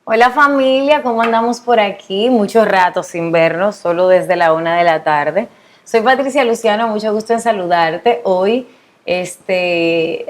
Hola familia, ¿cómo andamos por aquí? Mucho rato sin vernos, solo desde la 1 de la tarde. Soy Patricia Luciano, mucho gusto en saludarte. Hoy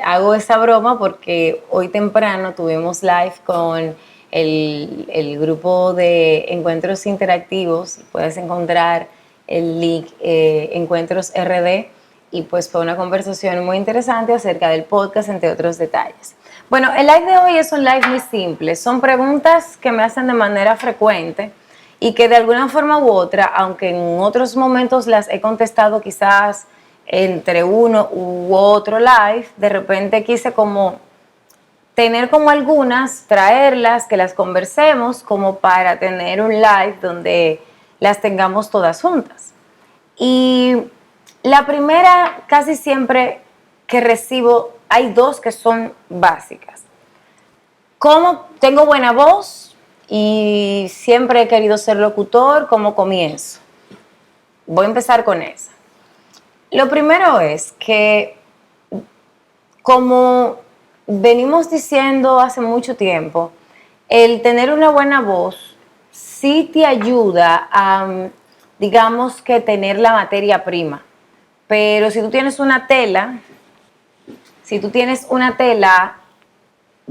hago esta broma porque hoy temprano tuvimos live con el grupo de encuentros interactivos. Puedes encontrar el link Encuentros RD y pues fue una conversación muy interesante acerca del podcast, entre otros detalles. Bueno, el live de hoy es un live muy simple. Son preguntas que me hacen de manera frecuente y que de alguna forma u otra, aunque en otros momentos las he contestado quizás entre uno u otro live, de repente quise como tener como algunas, traerlas, que las conversemos como para tener un live donde las tengamos todas juntas. Y la primera, casi siempre que recibo, hay dos que son básicas. ¿Cómo tengo buena voz y siempre he querido ser locutor? ¿Cómo comienzo? Voy a empezar con esa. Lo primero es que, como venimos diciendo hace mucho tiempo, el tener una buena voz sí te ayuda a, digamos que tener la materia prima. Pero si tú tienes una tela, si tú tienes una tela,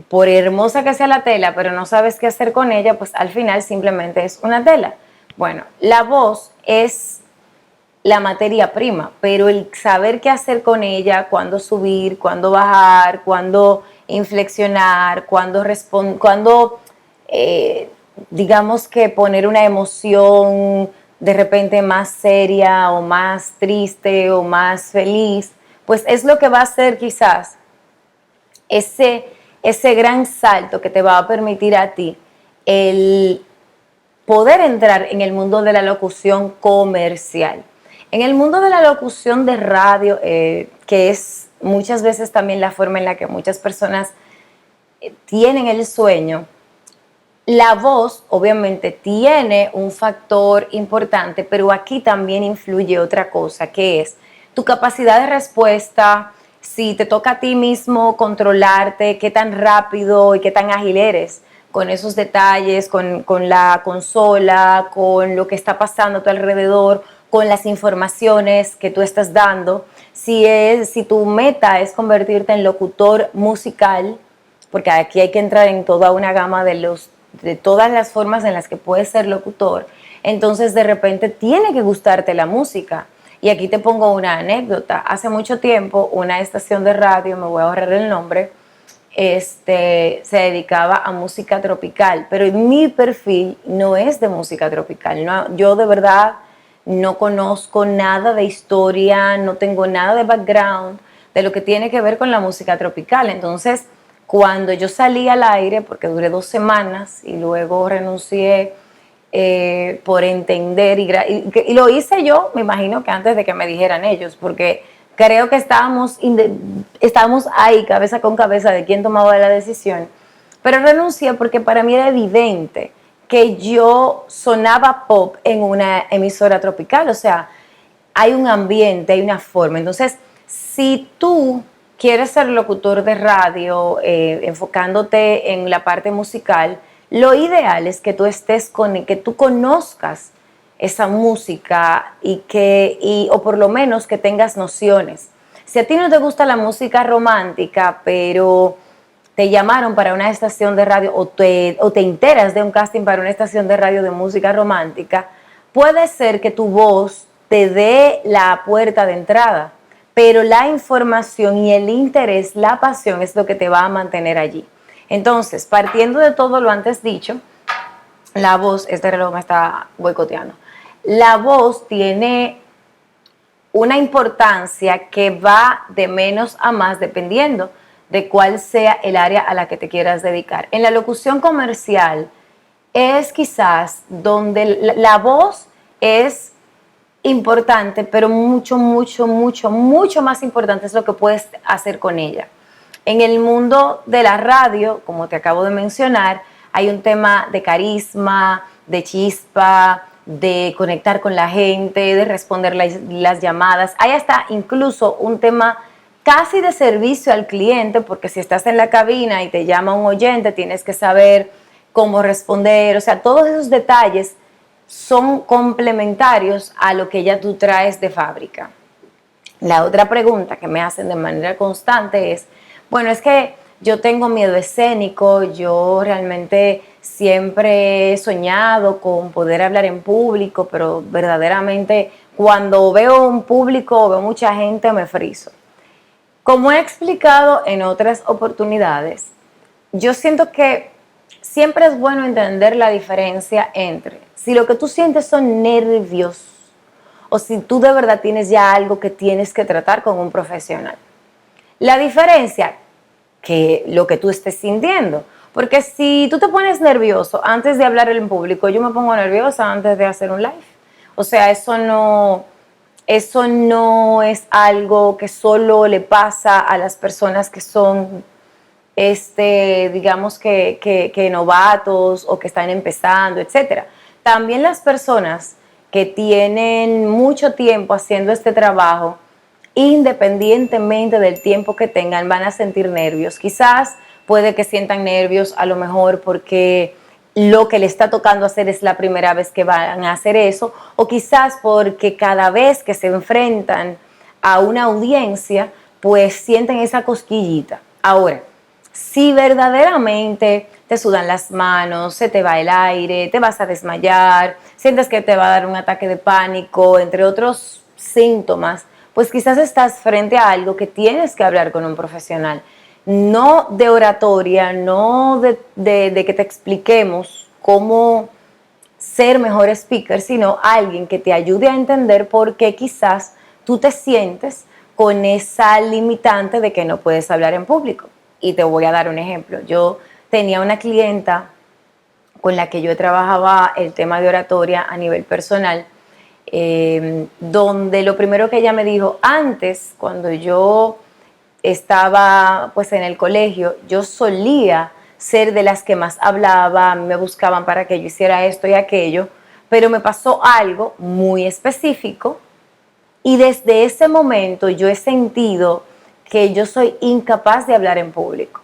por hermosa que sea la tela, pero no sabes qué hacer con ella, pues al final simplemente es una tela. Bueno, la voz es la materia prima, pero el saber qué hacer con ella, cuándo subir, cuándo bajar, cuándo inflexionar, cuándo digamos que poner una emoción de repente más seria o más triste o más feliz, pues es lo que va a hacer quizás ese, ese gran salto que te va a permitir a ti el poder entrar en el mundo de la locución comercial. En el mundo de la locución de radio, que es muchas veces también la forma en la que muchas personas tienen el sueño, la voz obviamente tiene un factor importante, pero aquí también influye otra cosa, que es tu capacidad de respuesta, si te toca a ti mismo controlarte, qué tan rápido y qué tan ágil eres con esos detalles, con la consola, con lo que está pasando a tu alrededor, con las informaciones que tú estás dando. Si tu meta es convertirte en locutor musical, porque aquí hay que entrar en toda una gama de todas las formas en las que puedes ser locutor, entonces de repente tiene que gustarte la música. Y aquí te pongo una anécdota. Hace mucho tiempo, una estación de radio, me voy a ahorrar el nombre, se dedicaba a música tropical, pero mi perfil no es de música tropical. No, yo de verdad no conozco nada de historia, no tengo nada de background de lo que tiene que ver con la música tropical. Entonces, cuando yo salí al aire, porque duré 2 semanas y luego renuncié por entender y lo hice yo, me imagino que antes de que me dijeran ellos, porque creo que estábamos ahí cabeza con cabeza de quién tomaba la decisión, pero renuncié porque para mí era evidente que yo sonaba pop en una emisora tropical, o sea, hay un ambiente, hay una forma. Entonces, si tú quieres ser locutor de radio, enfocándote en la parte musical, lo ideal es que tú que tú conozcas esa música o por lo menos que tengas nociones. Si a ti no te gusta la música romántica, pero te llamaron para una estación de radio o te enteras de un casting para una estación de radio de música romántica, puede ser que tu voz te dé la puerta de entrada, pero la información y el interés, la pasión es lo que te va a mantener allí. Entonces, partiendo de todo lo antes dicho, la voz, este reloj me está boicoteando, la voz tiene una importancia que va de menos a más dependiendo de cuál sea el área a la que te quieras dedicar. En la locución comercial es quizás donde la voz es importante, pero mucho, mucho, mucho, mucho más importante es lo que puedes hacer con ella. En el mundo de la radio, como te acabo de mencionar, hay un tema de carisma, de chispa, de conectar con la gente, de responder las llamadas. Hay hasta incluso un tema casi de servicio al cliente, porque si estás en la cabina y te llama un oyente, tienes que saber cómo responder, o sea, todos esos detalles son complementarios a lo que ya tú traes de fábrica. La otra pregunta que me hacen de manera constante es, bueno, es que yo tengo miedo escénico, yo realmente siempre he soñado con poder hablar en público, pero verdaderamente cuando veo un público o veo mucha gente me friso. Como he explicado en otras oportunidades, yo siento que siempre es bueno entender la diferencia entre si lo que tú sientes son nervios o si tú de verdad tienes ya algo que tienes que tratar con un profesional. La diferencia que lo que tú estés sintiendo. Porque si tú te pones nervioso antes de hablar en público, yo me pongo nerviosa antes de hacer un live. O sea, eso no es algo que solo le pasa a las personas que son, digamos que novatos o que están empezando, etcétera. También las personas que tienen mucho tiempo haciendo este trabajo, independientemente del tiempo que tengan, van a sentir nervios. Quizás puede que sientan nervios a lo mejor porque lo que le está tocando hacer es la primera vez que van a hacer eso, o quizás porque cada vez que se enfrentan a una audiencia, pues sienten esa cosquillita. Ahora, si verdaderamente te sudan las manos, se te va el aire, te vas a desmayar, sientes que te va a dar un ataque de pánico, entre otros síntomas, pues quizás estás frente a algo que tienes que hablar con un profesional. No de oratoria, no de que te expliquemos cómo ser mejor speaker, sino alguien que te ayude a entender por qué quizás tú te sientes con esa limitante de que no puedes hablar en público. Y te voy a dar un ejemplo. Yo tenía una clienta con la que yo trabajaba el tema de oratoria a nivel personal, donde lo primero que ella me dijo, antes, cuando yo estaba pues en el colegio, yo solía ser de las que más hablaba, me buscaban para que yo hiciera esto y aquello, pero me pasó algo muy específico y desde ese momento yo he sentido que yo soy incapaz de hablar en público.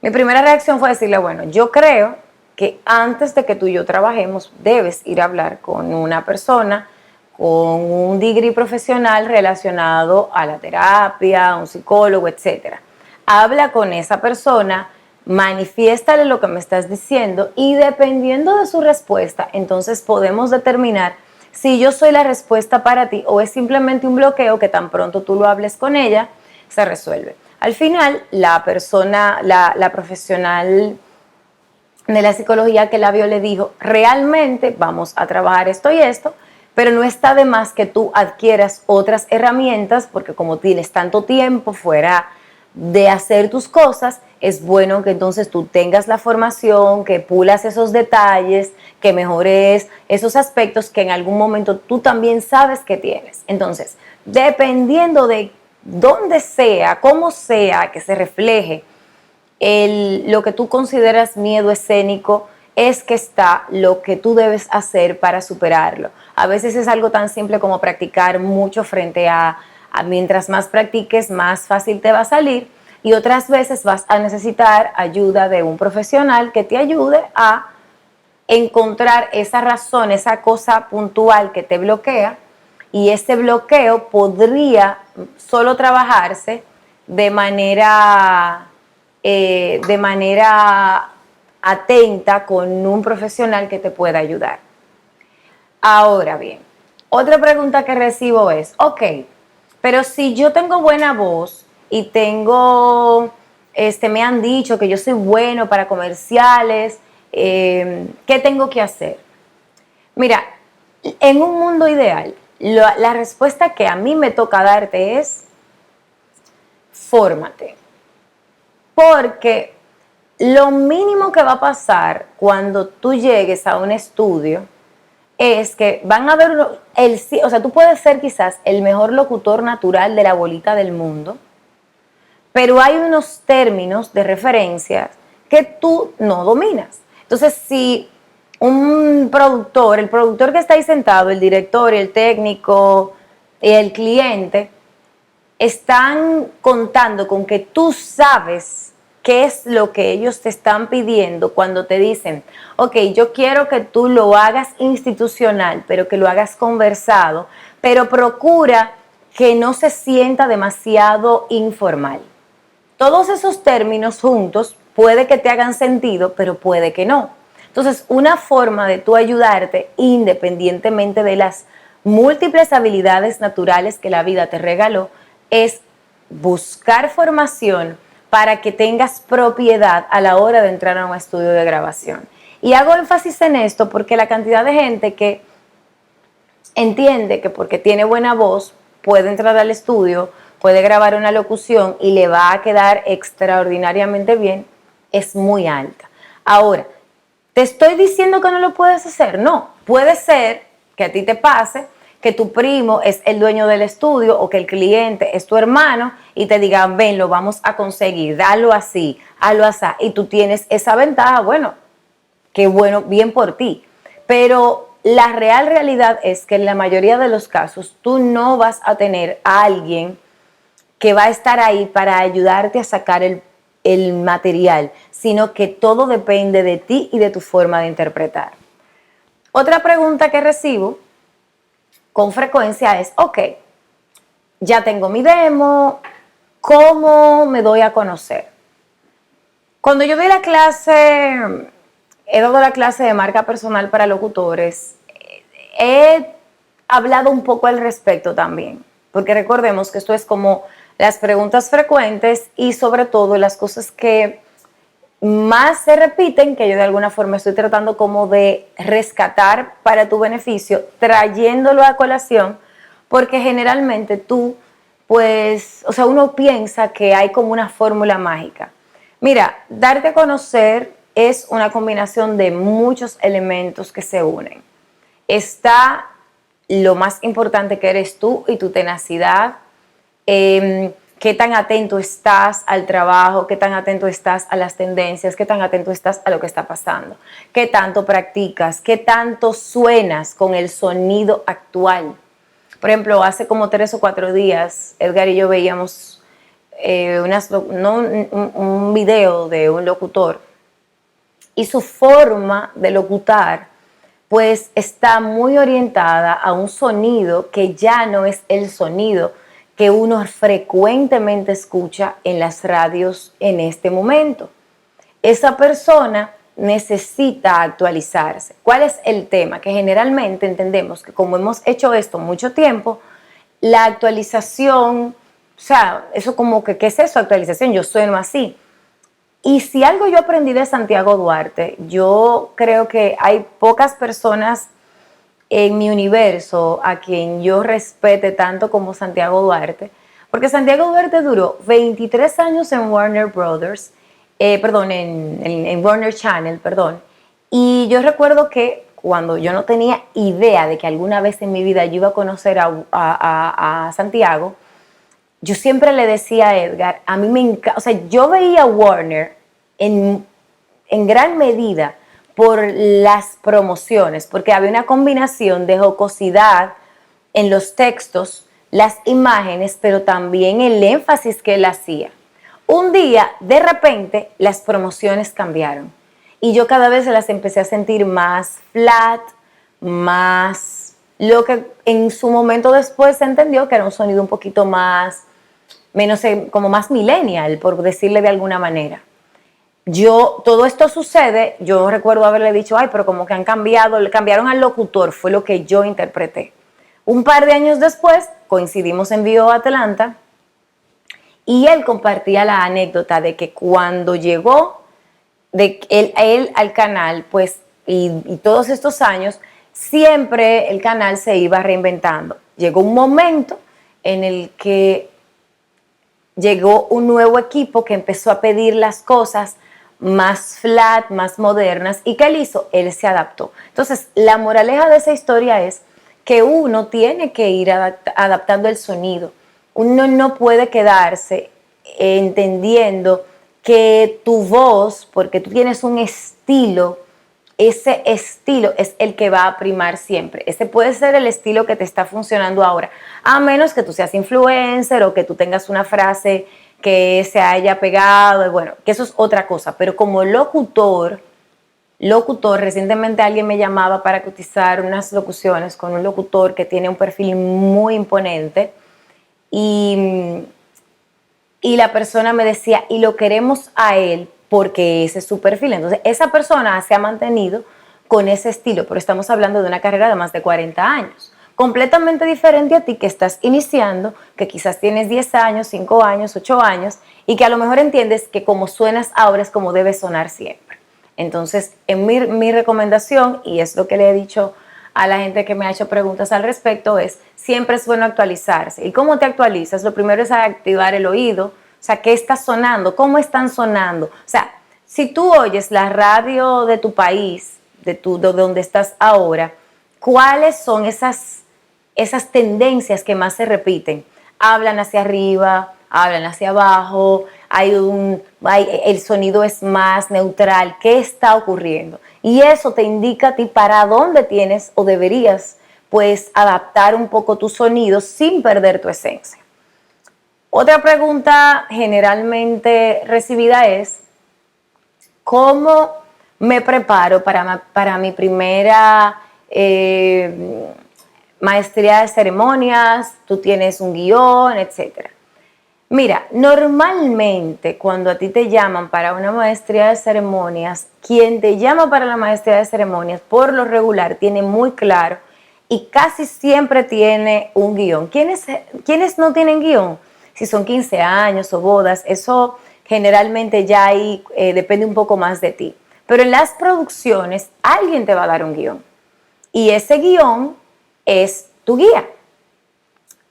Mi primera reacción fue decirle, bueno, yo creo que antes de que tú y yo trabajemos, debes ir a hablar con una persona con un degree profesional relacionado a la terapia, a un psicólogo, etcétera. Habla con esa persona, manifiéstale lo que me estás diciendo y dependiendo de su respuesta, entonces podemos determinar si yo soy la respuesta para ti o es simplemente un bloqueo que tan pronto tú lo hables con ella, se resuelve. Al final, la persona, la profesional de la psicología que la vio le dijo, realmente vamos a trabajar esto y esto, pero no está de más que tú adquieras otras herramientas, porque como tienes tanto tiempo fuera de hacer tus cosas, es bueno que entonces tú tengas la formación, que pulas esos detalles, que mejores esos aspectos que en algún momento tú también sabes que tienes. Entonces, dependiendo de dónde sea, cómo sea que se refleje lo que tú consideras miedo escénico, es que está lo que tú debes hacer para superarlo. A veces es algo tan simple como practicar mucho frente a mientras más practiques, más fácil te va a salir, y otras veces vas a necesitar ayuda de un profesional que te ayude a encontrar esa razón, esa cosa puntual que te bloquea, y ese bloqueo podría solo trabajarse de manera atenta con un profesional que te pueda ayudar. Ahora bien, otra pregunta que recibo es, ok, pero si yo tengo buena voz y me han dicho que yo soy bueno para comerciales, ¿qué tengo que hacer? Mira, en un mundo ideal, la respuesta que a mí me toca darte es, fórmate. Porque lo mínimo que va a pasar cuando tú llegues a un estudio es que van a ver, o sea, tú puedes ser quizás el mejor locutor natural de la bolita del mundo, pero hay unos términos de referencia que tú no dominas. Entonces, si un productor, el productor que está ahí sentado, el director, el técnico, el cliente, están contando con que tú sabes qué es lo que ellos te están pidiendo cuando te dicen, ok, yo quiero que tú lo hagas institucional, pero que lo hagas conversado, pero procura que no se sienta demasiado informal. Todos esos términos juntos puede que te hagan sentido, pero puede que no. Entonces, una forma de tú ayudarte, independientemente de las múltiples habilidades naturales que la vida te regaló, es buscar formación para que tengas propiedad a la hora de entrar a un estudio de grabación. Y hago énfasis en esto porque la cantidad de gente que entiende que porque tiene buena voz puede entrar al estudio, puede grabar una locución y le va a quedar extraordinariamente bien, es muy alta. Ahora, ¿te estoy diciendo que no lo puedes hacer? No, puede ser que a ti te pase que tu primo es el dueño del estudio o que el cliente es tu hermano y te digan, ven, lo vamos a conseguir, dalo así, hazlo así, y tú tienes esa ventaja, bueno, qué bueno, bien por ti. Pero la real realidad es que en la mayoría de los casos tú no vas a tener a alguien que va a estar ahí para ayudarte a sacar el material, sino que todo depende de ti y de tu forma de interpretar. Otra pregunta que recibo con frecuencia es, ok, ya tengo mi demo, ¿cómo me doy a conocer? Cuando yo doy la clase, he dado la clase de marca personal para locutores, he hablado un poco al respecto también, porque recordemos que esto es como las preguntas frecuentes y sobre todo las cosas que más se repiten, que yo de alguna forma estoy tratando como de rescatar para tu beneficio, trayéndolo a colación, porque generalmente tú, pues, o sea, uno piensa que hay como una fórmula mágica. Mira, darte a conocer es una combinación de muchos elementos que se unen. Está lo más importante que eres tú y tu tenacidad, qué tan atento estás al trabajo, qué tan atento estás a las tendencias, qué tan atento estás a lo que está pasando, qué tanto practicas, qué tanto suenas con el sonido actual. Por ejemplo, hace como 3 o 4 días, Edgar y yo veíamos un video de un locutor y su forma de locutar pues está muy orientada a un sonido que ya no es el sonido que uno frecuentemente escucha en las radios en este momento. Esa persona necesita actualizarse. ¿Cuál es el tema? Que generalmente entendemos que como hemos hecho esto mucho tiempo, la actualización, o sea, eso como que, ¿qué es eso? Actualización, yo sueno así. Y si algo yo aprendí de Santiago Duarte, yo creo que hay pocas personas en mi universo a quien yo respete tanto como Santiago Duarte, porque Santiago Duarte duró 23 años en Warner Brothers, en Warner Channel, perdón, y yo recuerdo que cuando yo no tenía idea de que alguna vez en mi vida yo iba a conocer a Santiago, yo siempre le decía a Edgar, a mí me encanta, o sea, yo veía Warner en gran medida por las promociones, porque había una combinación de jocosidad en los textos, las imágenes, pero también el énfasis que él hacía. Un día, de repente, las promociones cambiaron y yo cada vez las empecé a sentir más flat, más lo que en su momento después se entendió que era un sonido un poquito más, menos, como más millennial, por decirle de alguna manera. Todo esto sucede, yo recuerdo haberle dicho, ay, pero como que cambiaron al locutor, fue lo que yo interpreté. Un par de años después, coincidimos en Vivo Atlanta, y él compartía la anécdota de que cuando llegó él al canal, pues, y todos estos años, siempre el canal se iba reinventando. Llegó un momento en el que llegó un nuevo equipo que empezó a pedir las cosas más flat, más modernas. ¿Y qué él hizo? Él se adaptó. Entonces, la moraleja de esa historia es que uno tiene que ir adaptando el sonido. Uno no puede quedarse entendiendo que tu voz, porque tú tienes un estilo, ese estilo es el que va a primar siempre. Ese puede ser el estilo que te está funcionando ahora, a menos que tú seas influencer o que tú tengas una frase que se haya pegado, bueno, que eso es otra cosa, pero como locutor, recientemente alguien me llamaba para cotizar unas locuciones con un locutor que tiene un perfil muy imponente y, y la persona me decía, y lo queremos a él porque ese es su perfil. Entonces, esa persona se ha mantenido con ese estilo, pero estamos hablando de una carrera de más de 40 años. Completamente diferente a ti que estás iniciando, que quizás tienes 10 años, 5 años, 8 años, y que a lo mejor entiendes que como suenas ahora es como debe sonar siempre. Entonces, en mi recomendación, y es lo que le he dicho a la gente que me ha hecho preguntas al respecto, es siempre es bueno actualizarse. ¿Y cómo te actualizas? Lo primero es activar el oído, o sea, ¿qué está sonando? ¿Cómo están sonando? O sea, si tú oyes la radio de tu país, de donde estás ahora, ¿cuáles son esas tendencias que más se repiten? Hablan hacia arriba, hablan hacia abajo, el sonido es más neutral. ¿Qué está ocurriendo? Y eso te indica a ti para dónde tienes o deberías pues adaptar un poco tu sonido sin perder tu esencia. Otra pregunta generalmente recibida es, ¿cómo me preparo para mi primera maestría de ceremonias? Tú tienes un guión, etcétera. Mira, normalmente cuando a ti te llaman para una maestría de ceremonias, quien te llama para la maestría de ceremonias, por lo regular, tiene muy claro y casi siempre tiene un guión. ¿Quiénes no tienen guión? Si son 15 años o bodas, eso generalmente ya ahí depende un poco más de ti. Pero en las producciones, alguien te va a dar un guión. Y ese guión es tu guía.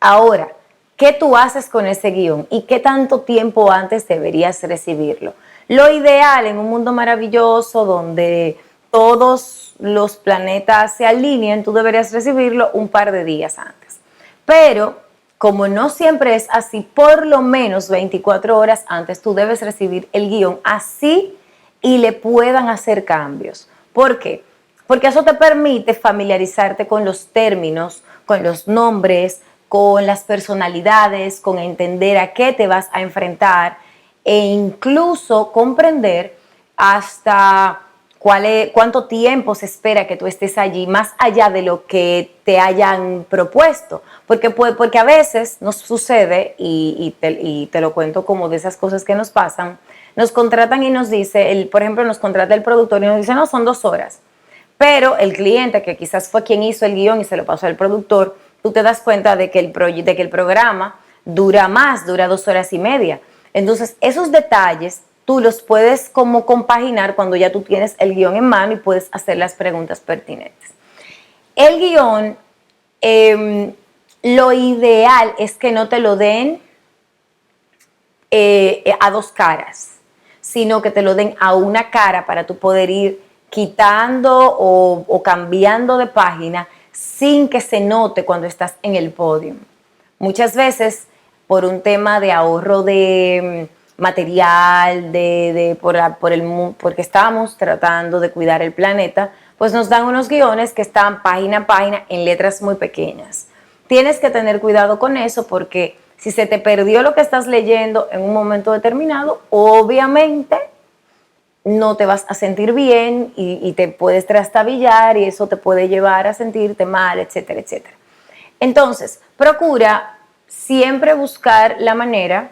Ahora, ¿qué tú haces con ese guión y qué tanto tiempo antes deberías recibirlo? Lo ideal en un mundo maravilloso donde todos los planetas se alineen, tú deberías recibirlo un par de días antes. Pero como no siempre es así, por lo menos 24 horas antes tú debes recibir el guión así y le puedan hacer cambios. ¿Por qué? Porque eso te permite familiarizarte con los términos, con los nombres, con las personalidades, con entender a qué te vas a enfrentar e incluso comprender hasta cuánto tiempo se espera que tú estés allí, más allá de lo que te hayan propuesto. Porque a veces nos sucede, y te lo cuento como de esas cosas que nos pasan, nos contratan y nos dice, por ejemplo, nos contrata el productor y nos dice, no, son 2 horas. Pero el cliente, que quizás fue quien hizo el guión y se lo pasó al productor, tú te das cuenta de que el programa dura más, dura 2 horas y media. Entonces, esos detalles tú los puedes como compaginar cuando ya tú tienes el guión en mano y puedes hacer las preguntas pertinentes. El guión, lo ideal es que no te lo den a 2 caras, sino que te lo den a una cara para tú poder ir quitando o cambiando de página sin que se note cuando estás en el podio. Muchas veces, por un tema de ahorro de material, porque estamos tratando de cuidar el planeta, pues nos dan unos guiones que están página a página en letras muy pequeñas. Tienes que tener cuidado con eso porque si se te perdió lo que estás leyendo en un momento determinado, obviamente no te vas a sentir bien y te puedes trastabillar y eso te puede llevar a sentirte mal, etcétera, etcétera. Entonces, procura siempre buscar la manera,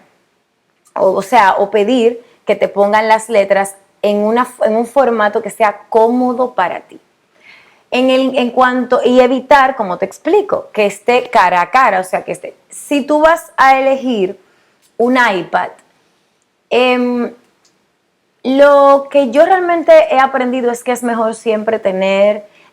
o pedir que te pongan las letras en un formato que sea cómodo para ti. Y evitar, como te explico, que esté cara a cara, o sea, que esté. Si tú vas a elegir un iPad, lo que yo realmente he aprendido es que es mejor siempre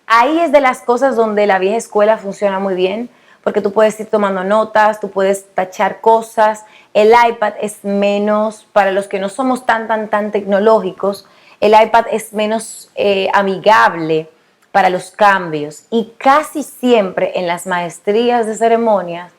ahí es de las cosas donde la vieja escuela funciona muy bien, porque tú puedes ir tomando notas, tú puedes tachar cosas. El iPad es menos, para los que no somos tan tecnológicos, el iPad es menos amigable para los cambios y casi siempre en las maestrías de ceremonias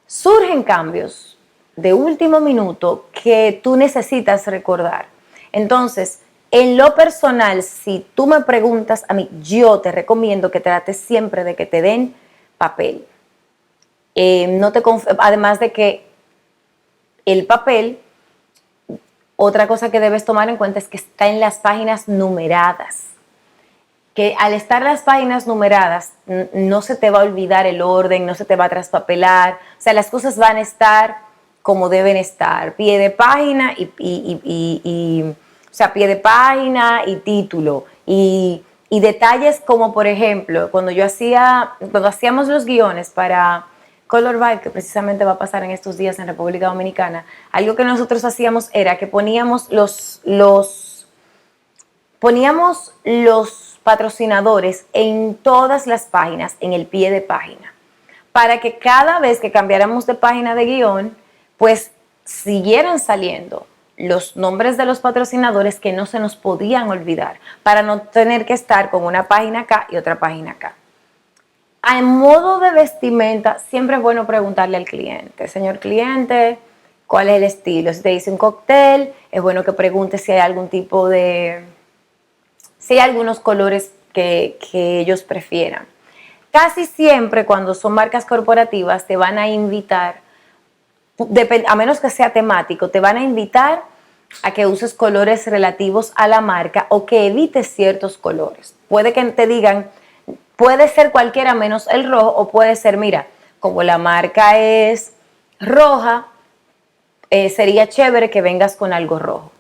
surgen cambios de último minuto que tú necesitas recordar. Entonces, en lo personal, si tú me preguntas a mí, yo te recomiendo que trates siempre de que te den papel. Además de que el papel otra cosa que debes tomar en cuenta es que está en las páginas numeradas. Que al estar las páginas numeradas no se te va a olvidar el orden, no se te va a traspapelar, o sea, las cosas van a estar como deben estar, pie de página o sea, pie de página y título y detalles como por ejemplo cuando hacíamos los guiones para Color Vibe, que precisamente va a pasar en estos días en República Dominicana, algo que nosotros hacíamos era que poníamos los patrocinadores en todas las páginas, en el pie de página, para que cada vez que cambiáramos de página de guión, pues siguieran saliendo los nombres de los patrocinadores que no se nos podían olvidar, para no tener que estar con una página acá y otra página acá. A modo de vestimenta, siempre es bueno preguntarle al cliente, señor cliente, ¿cuál es el estilo? Si te dice un cóctel, es bueno que preguntes si hay algún tipo de... si hay algunos colores que ellos prefieran. Casi siempre cuando son marcas corporativas te van a invitar, a menos que sea temático, te van a invitar a que uses colores relativos a la marca o que evites ciertos colores. Puede que te digan, puede ser cualquiera menos el rojo o puede ser, mira, como la marca es roja, sería chévere que vengas con algo rojo.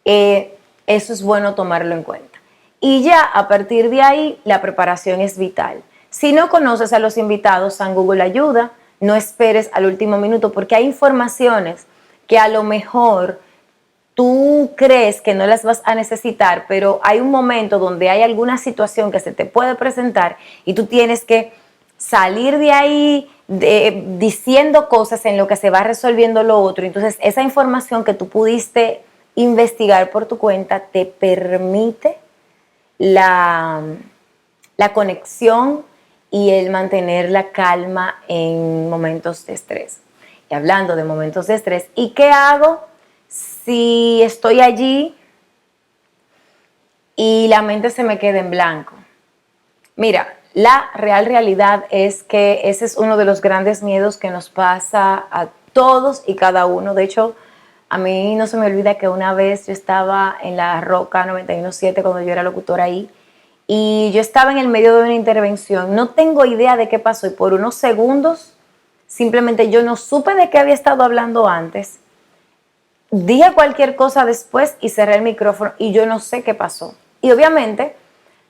Eso es bueno tomarlo en cuenta. Y ya a partir de ahí la preparación es vital. Si no conoces a los invitados, San Google ayuda, no esperes al último minuto porque hay informaciones que a lo mejor tú crees que no las vas a necesitar, pero hay un momento donde hay alguna situación que se te puede presentar y tú tienes que salir de ahí diciendo cosas en lo que se va resolviendo lo otro. Entonces, esa información que tú pudiste investigar por tu cuenta te permite la conexión y el mantener la calma en momentos de estrés. Y hablando de momentos de estrés, ¿y qué hago si estoy allí y la mente se me queda en blanco? Mira, la realidad es que ese es uno de los grandes miedos que nos pasa a todos y cada uno. De hecho, a mí no se me olvida que una vez yo estaba en la Roca 91.7 cuando yo era locutora ahí y yo estaba en el medio de una intervención. No tengo idea de qué pasó y por unos segundos simplemente yo no supe de qué había estado hablando antes. Dije cualquier cosa después y cerré el micrófono y yo no sé qué pasó. Y obviamente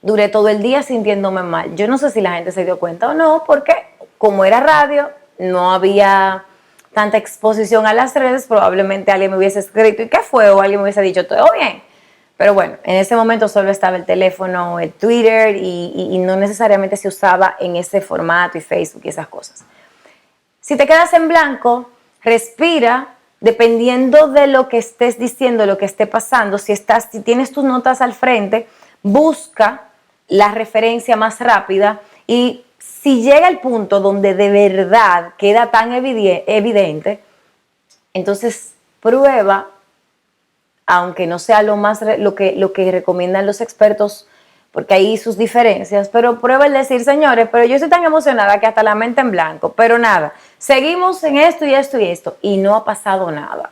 duré todo el día sintiéndome mal. Yo no sé si la gente se dio cuenta o no, porque como era radio, no había tanta exposición a las redes, probablemente alguien me hubiese escrito ¿y qué fue? O alguien me hubiese dicho todo bien. Pero bueno, en ese momento solo estaba el teléfono, el Twitter y no necesariamente se usaba en ese formato y Facebook y esas cosas. Si te quedas en blanco, respira, dependiendo de lo que estés diciendo, lo que esté pasando, si tienes tus notas al frente, busca la referencia más rápida y si llega el punto donde de verdad queda tan evidente, entonces prueba, aunque no sea lo que recomiendan los expertos, porque hay sus diferencias, pero prueba el decir, señores, pero yo estoy tan emocionada que hasta la mente en blanco, pero nada, seguimos en esto y esto y esto, y no ha pasado nada.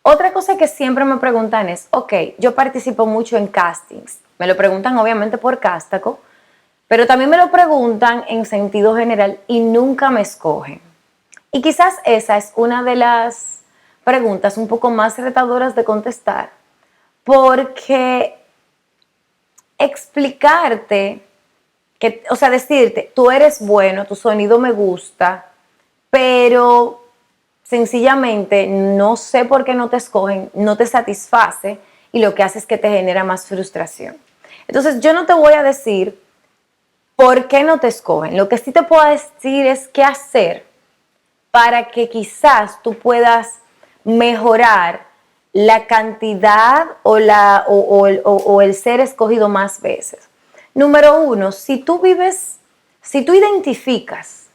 Otra cosa que siempre me preguntan es, ok, yo participo mucho en castings, me lo preguntan obviamente por Castaco, pero también me lo preguntan en sentido general y nunca me escogen. Y quizás esa es una de las preguntas un poco más retadoras de contestar, porque explicarte, o sea, decirte, tú eres bueno, tu sonido me gusta, pero sencillamente no sé por qué no te escogen, no te satisface y lo que hace es que te genera más frustración. Entonces yo no te voy a decir por qué no te escogen, lo que sí te puedo decir es qué hacer para que quizás tú puedas mejorar la cantidad o el ser escogido más veces. Número uno, si tú identificas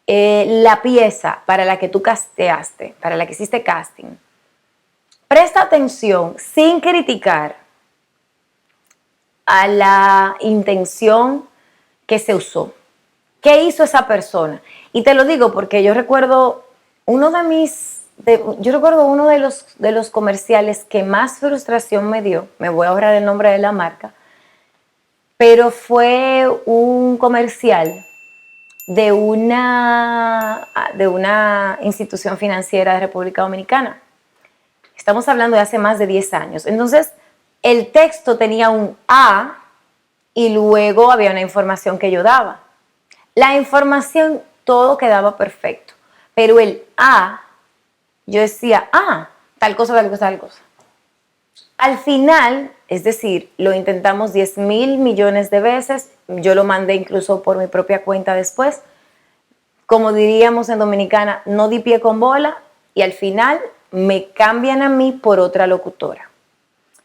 la pieza para la que tú casteaste, para la que hiciste casting, presta atención sin criticar a la intención que se usó. ¿Qué hizo esa persona? Y te lo digo porque yo recuerdo uno de mis yo recuerdo uno de los comerciales que más frustración me dio, me voy a ahorrar el nombre de la marca, pero fue un comercial de una institución financiera de República Dominicana. Estamos hablando de hace más de 10 años. Entonces, el texto tenía un A y luego había una información que yo daba. La información, todo quedaba perfecto, pero el A, yo decía, tal cosa, tal cosa, tal cosa. Al final, es decir, lo intentamos 10.000 millones de veces, yo lo mandé incluso por mi propia cuenta después, como diríamos en Dominicana, no di pie con bola, y al final me cambian a mí por otra locutora.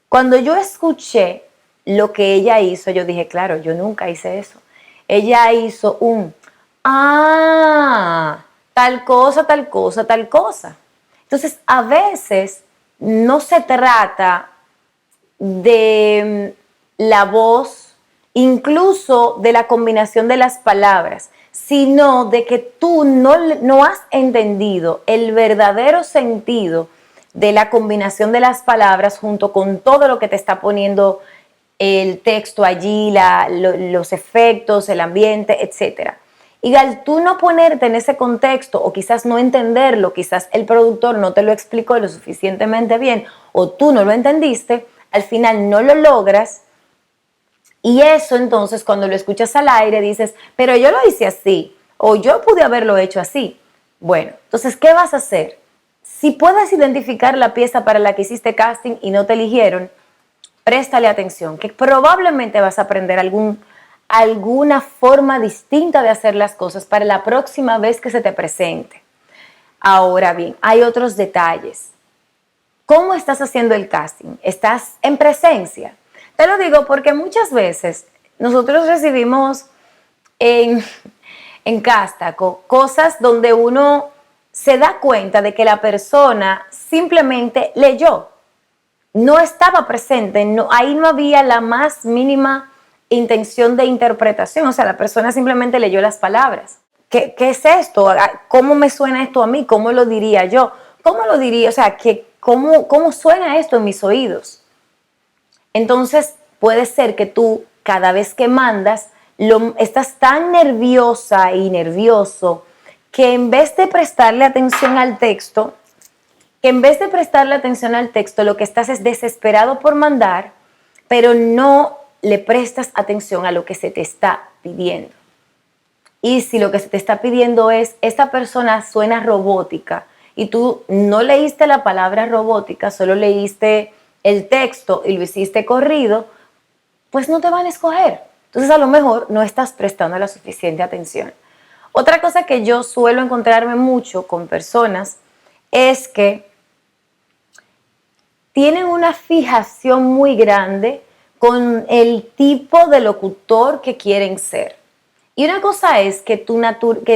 Cuando yo escuché lo que ella hizo, yo dije, claro, yo nunca hice eso. Ella hizo tal cosa, tal cosa, tal cosa. Entonces, a veces no se trata de la voz, incluso de la combinación de las palabras, sino de que tú no has entendido el verdadero sentido de la combinación de las palabras junto con todo lo que te está poniendo el texto allí, los efectos, el ambiente, etc. Y al tú no ponerte en ese contexto o quizás no entenderlo, quizás el productor no te lo explicó lo suficientemente bien o tú no lo entendiste, al final no lo logras. Y eso entonces cuando lo escuchas al aire dices, pero yo lo hice así o yo pude haberlo hecho así. Bueno, entonces, ¿qué vas a hacer? Si puedes identificar la pieza para la que hiciste casting y no te eligieron, préstale atención, que probablemente vas a aprender alguna forma distinta de hacer las cosas para la próxima vez que se te presente. Ahora bien, hay otros detalles. ¿Cómo estás haciendo el casting? ¿Estás en presencia? Te lo digo porque muchas veces nosotros recibimos en Castaco cosas donde uno se da cuenta de que la persona simplemente leyó, no estaba presente, ahí no había la más mínima intención de interpretación, o sea, la persona simplemente leyó las palabras. ¿Qué es esto? ¿Cómo me suena esto a mí? ¿Cómo lo diría yo? ¿Cómo lo diría? O sea, ¿cómo suena esto en mis oídos? Entonces, puede ser que tú, cada vez que mandas, estás tan nerviosa y nervioso que en vez de prestarle atención al texto, lo que estás es desesperado por mandar, pero no le prestas atención a lo que se te está pidiendo. Y si lo que se te está pidiendo es, esta persona suena robótica, y tú no leíste la palabra robótica, solo leíste el texto y lo hiciste corrido, pues no te van a escoger. Entonces a lo mejor no estás prestando la suficiente atención. Otra cosa que yo suelo encontrarme mucho con personas es que tienen una fijación muy grande con el tipo de locutor que quieren ser. Y una cosa es que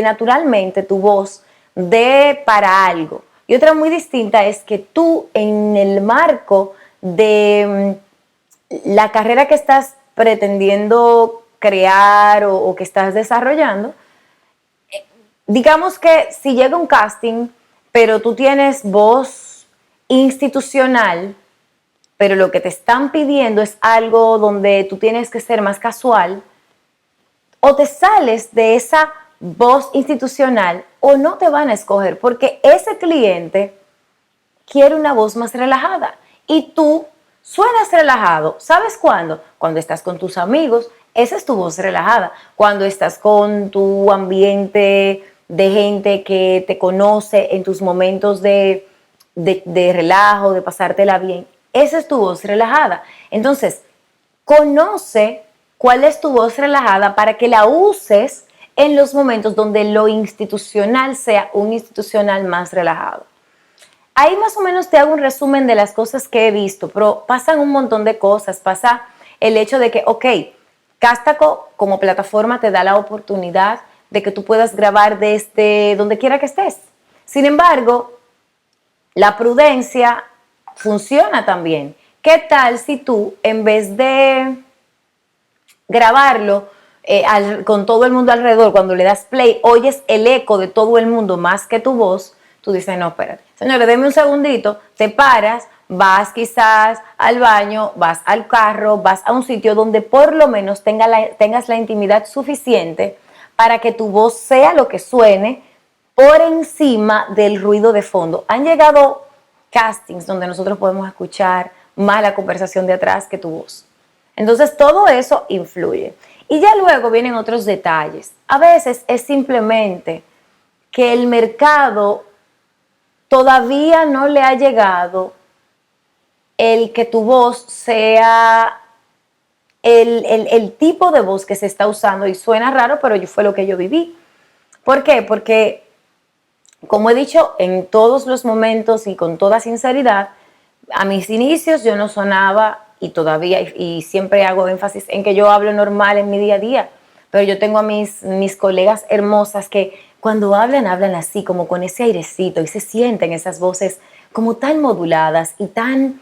naturalmente tu voz dé para algo. Y otra muy distinta es que tú en el marco de la carrera que estás pretendiendo crear o que estás desarrollando, digamos que si llega un casting, pero tú tienes voz institucional, pero lo que te están pidiendo es algo donde tú tienes que ser más casual, o te sales de esa voz institucional o no te van a escoger porque ese cliente quiere una voz más relajada y tú suenas relajado. ¿Sabes cuándo? Cuando estás con tus amigos, esa es tu voz relajada. Cuando estás con tu ambiente de gente que te conoce en tus momentos de relajo, de pasártela bien, esa es tu voz relajada. Entonces, conoce cuál es tu voz relajada para que la uses en los momentos donde lo institucional sea un institucional más relajado. Ahí más o menos te hago un resumen de las cosas que he visto, pero pasan un montón de cosas. Pasa el hecho de que, ok, Castaco como plataforma te da la oportunidad de que tú puedas grabar desde donde quiera que estés. Sin embargo, la prudencia funciona también. ¿Qué tal si tú, en vez de grabarlo con todo el mundo alrededor, cuando le das play, oyes el eco de todo el mundo más que tu voz? tú dices, no, espérate. Señores, denme un segundito, te paras, vas quizás al baño, vas al carro, vas a un sitio donde por lo menos tengas la intimidad suficiente para que tu voz sea lo que suene por encima del ruido de fondo. Han llegado castings donde nosotros podemos escuchar más la conversación de atrás que tu voz. Entonces todo eso influye. Y ya luego vienen otros detalles. A veces es simplemente que el mercado todavía no le ha llegado el que tu voz sea el tipo de voz que se está usando. Y suena raro, pero fue lo que yo viví. ¿Por qué? Porque, como he dicho en todos los momentos y con toda sinceridad, a mis inicios yo no sonaba y todavía, y siempre hago énfasis en que yo hablo normal en mi día a día, pero yo tengo a mis colegas hermosas que cuando hablan así, como con ese airecito, y se sienten esas voces como tan moduladas y tan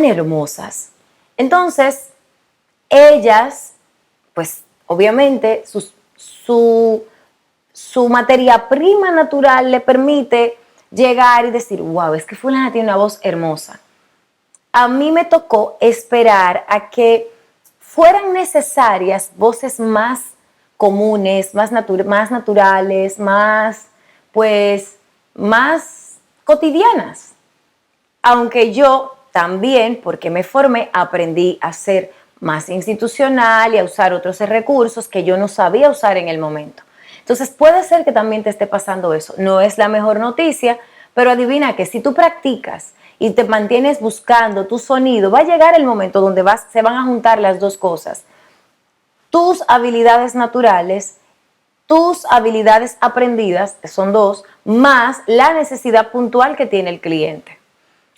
hermosas. Entonces, ellas, pues obviamente su materia prima natural le permite llegar y decir, wow, es que fulana tiene una voz hermosa. A mí me tocó esperar a que fueran necesarias voces más comunes, más naturales, más cotidianas. Aunque yo también, porque me formé, aprendí a ser más institucional y a usar otros recursos que yo no sabía usar en el momento. Entonces puede ser que también te esté pasando eso. No es la mejor noticia, pero adivina que si tú practicas y te mantienes buscando tu sonido, va a llegar el momento donde se van a juntar las dos cosas. Tus habilidades naturales, tus habilidades aprendidas, que son dos, más la necesidad puntual que tiene el cliente.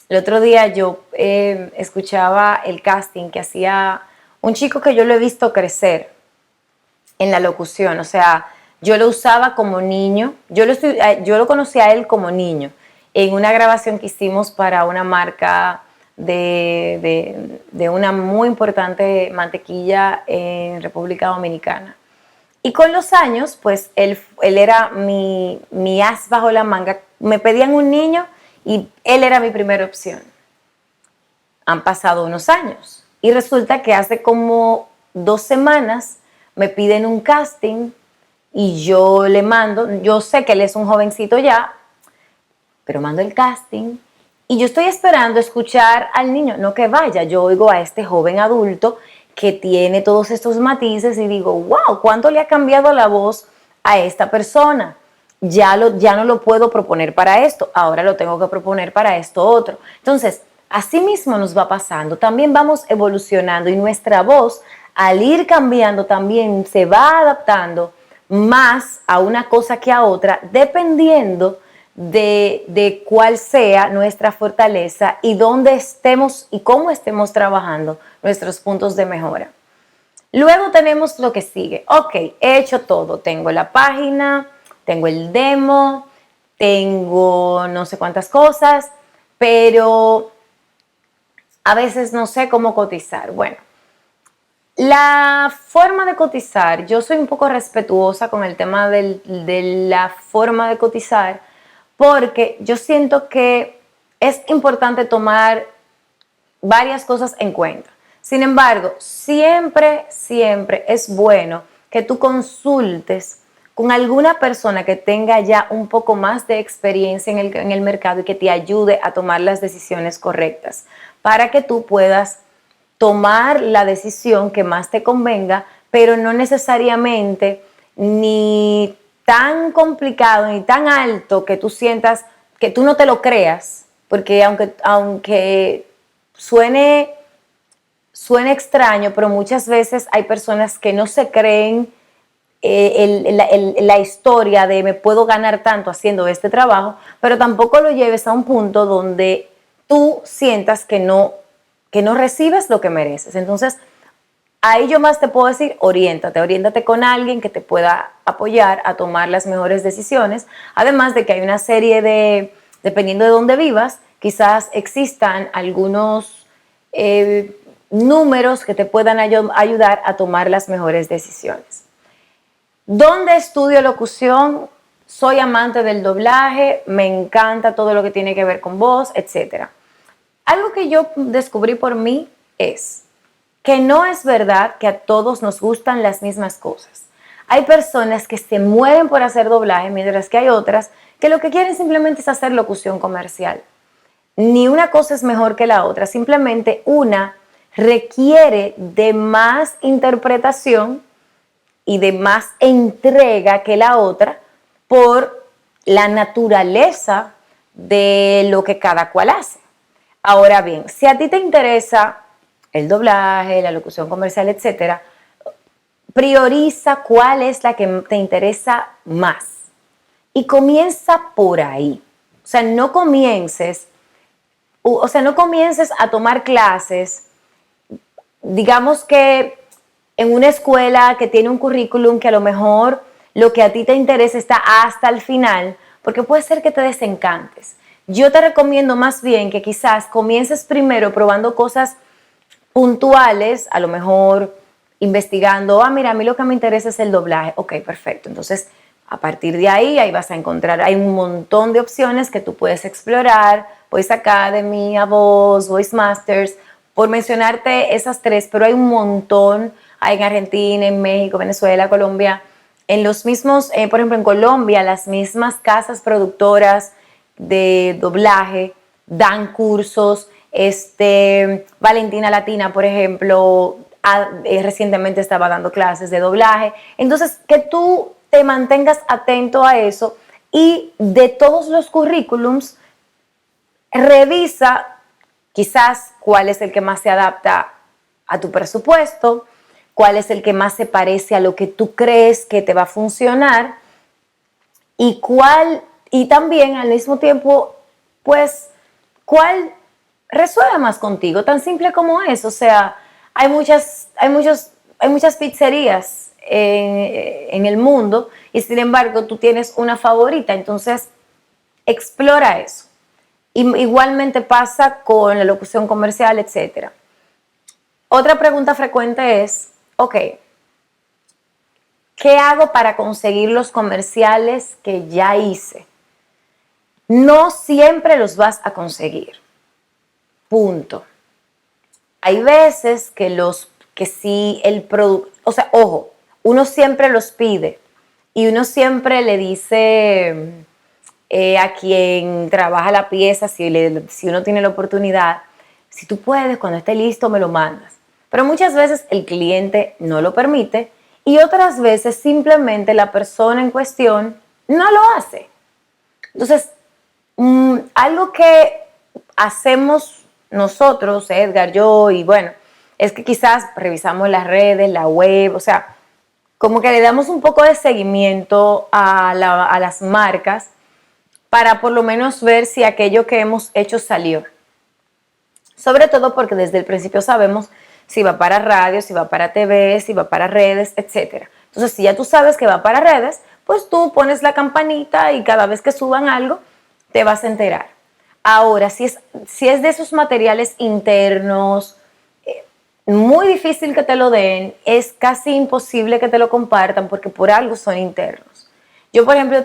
El otro día yo escuchaba el casting que hacía un chico que yo lo he visto crecer en la locución. O sea, yo lo usaba como niño, yo lo conocí a él como niño en una grabación que hicimos para una marca de una muy importante mantequilla en República Dominicana. Y con los años, pues él era mi as bajo la manga. Me pedían un niño y él era mi primera opción. Han pasado unos años y resulta que hace como 2 semanas me piden un casting y yo le mando, yo sé que él es un jovencito ya, pero mando el casting y yo estoy esperando escuchar al niño, no que vaya, yo oigo a este joven adulto que tiene todos estos matices y digo, wow, ¿cuánto le ha cambiado la voz a esta persona? Ya no lo puedo proponer para esto, ahora lo tengo que proponer para esto otro. Entonces, así mismo nos va pasando, también vamos evolucionando y nuestra voz, al ir cambiando, también se va adaptando más a una cosa que a otra, dependiendo de cuál sea nuestra fortaleza y dónde estemos y cómo estemos trabajando nuestros puntos de mejora. Luego tenemos lo que sigue. Ok, he hecho todo. Tengo la página, tengo el demo, tengo no sé cuántas cosas, pero a veces no sé cómo cotizar. Bueno, la forma de cotizar, yo soy un poco respetuosa con el tema de la forma de cotizar, porque yo siento que es importante tomar varias cosas en cuenta. Sin embargo, siempre es bueno que tú consultes con alguna persona que tenga ya un poco más de experiencia en el mercado y que te ayude a tomar las decisiones correctas para que tú puedas tomar la decisión que más te convenga, pero no necesariamente ni tan complicado ni tan alto que tú sientas que tú no te lo creas, porque aunque suene extraño, pero muchas veces hay personas que no se creen la historia de me puedo ganar tanto haciendo este trabajo, pero tampoco lo lleves a un punto donde tú sientas que no recibes lo que mereces. Entonces, ahí yo más te puedo decir, oriéntate con alguien que te pueda apoyar a tomar las mejores decisiones, además de que hay una serie dependiendo de dónde vivas, quizás existan algunos números que te puedan ayudar a tomar las mejores decisiones. ¿Dónde estudio locución? soy amante del doblaje, me encanta todo lo que tiene que ver con voz, etc. Algo que yo descubrí por mí es que no es verdad que a todos nos gustan las mismas cosas. Hay personas que se mueren por hacer doblaje, mientras que hay otras que lo que quieren simplemente es hacer locución comercial. Ni una cosa es mejor que la otra, simplemente una requiere de más interpretación y de más entrega que la otra por la naturaleza de lo que cada cual hace. Ahora bien, si a ti te interesa el doblaje, la locución comercial, etcétera, prioriza cuál es la que te interesa más y comienza por ahí. O sea, no comiences a tomar clases, digamos que en una escuela que tiene un currículum que a lo mejor lo que a ti te interesa está hasta el final, porque puede ser que te desencantes. Yo te recomiendo más bien que quizás comiences primero probando cosas puntuales, a lo mejor investigando, mira, a mí lo que me interesa es el doblaje. Ok, perfecto. Entonces, a partir de ahí vas a encontrar, hay un montón de opciones que tú puedes explorar, Voice Academy, A Voz, Voice Masters, por mencionarte esas tres, pero hay un montón, hay en Argentina, en México, Venezuela, Colombia, en los mismos, por ejemplo, en Colombia, las mismas casas productoras de doblaje dan cursos. Valentina Latina, por ejemplo, recientemente estaba dando clases de doblaje. Entonces, que tú te mantengas atento a eso y de todos los currículums, revisa quizás cuál es el que más se adapta a tu presupuesto, cuál es el que más se parece a lo que tú crees que te va a funcionar y también al mismo tiempo, pues, cuál resuena más contigo, tan simple como eso. O sea, hay muchas pizzerías en el mundo y sin embargo tú tienes una favorita, entonces explora eso. Igualmente pasa con la locución comercial, etcétera. Otra pregunta frecuente es, ok, ¿qué hago para conseguir los comerciales que ya hice? No siempre los vas a conseguir. Punto. Hay veces que si el producto, o sea, ojo, uno siempre los pide y uno siempre le dice a quien trabaja la pieza, si uno tiene la oportunidad, si tú puedes, cuando esté listo me lo mandas. Pero muchas veces el cliente no lo permite y otras veces simplemente la persona en cuestión no lo hace. Entonces, algo que hacemos nosotros, Edgar, yo y bueno, es que quizás revisamos las redes, la web, o sea, como que le damos un poco de seguimiento a las marcas para por lo menos ver si aquello que hemos hecho salió. Sobre todo porque desde el principio sabemos si va para radio, si va para TV, si va para redes, etc. Entonces, si ya tú sabes que va para redes, pues tú pones la campanita y cada vez que suban algo, te vas a enterar. Ahora, si es de esos materiales internos, muy difícil que te lo den, es casi imposible que te lo compartan porque por algo son internos. Yo, por ejemplo,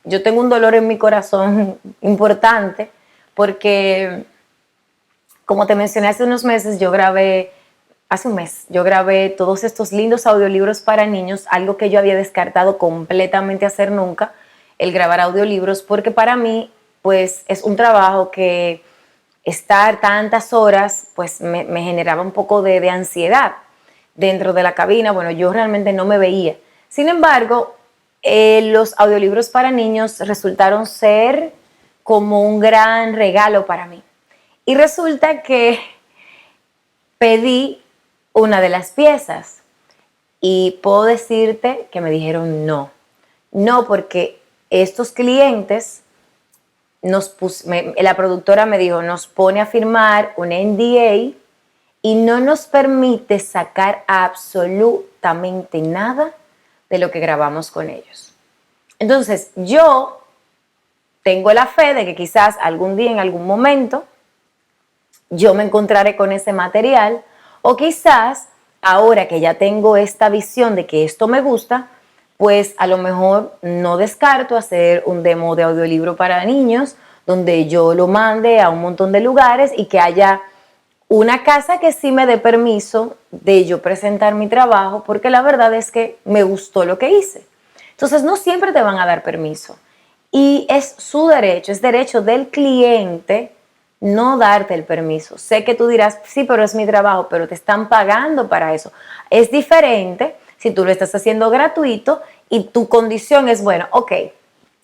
yo tengo un dolor en mi corazón importante porque, como te mencioné hace un mes, yo grabé todos estos lindos audiolibros para niños, algo que yo había descartado completamente hacer nunca, el grabar audiolibros, porque para mí, pues, es un trabajo que estar tantas horas, pues, me generaba un poco de ansiedad dentro de la cabina. Bueno, yo realmente no me veía. Sin embargo, los audiolibros para niños resultaron ser como un gran regalo para mí. Y resulta que pedí una de las piezas y puedo decirte que me dijeron no. No, porque estos clientes, la productora me dijo, nos pone a firmar un NDA y no nos permite sacar absolutamente nada de lo que grabamos con ellos. Entonces, yo tengo la fe de que quizás algún día, en algún momento, yo me encontraré con ese material o quizás ahora que ya tengo esta visión de que esto me gusta, pues a lo mejor no descarto hacer un demo de audiolibro para niños donde yo lo mande a un montón de lugares y que haya una casa que sí me dé permiso de yo presentar mi trabajo, porque la verdad es que me gustó lo que hice. Entonces no siempre te van a dar permiso y es su derecho, es derecho del cliente no darte el permiso. Sé que tú dirás, sí, pero es mi trabajo, pero te están pagando para eso. Es diferente si tú lo estás haciendo gratuito y tu condición es, bueno, ok,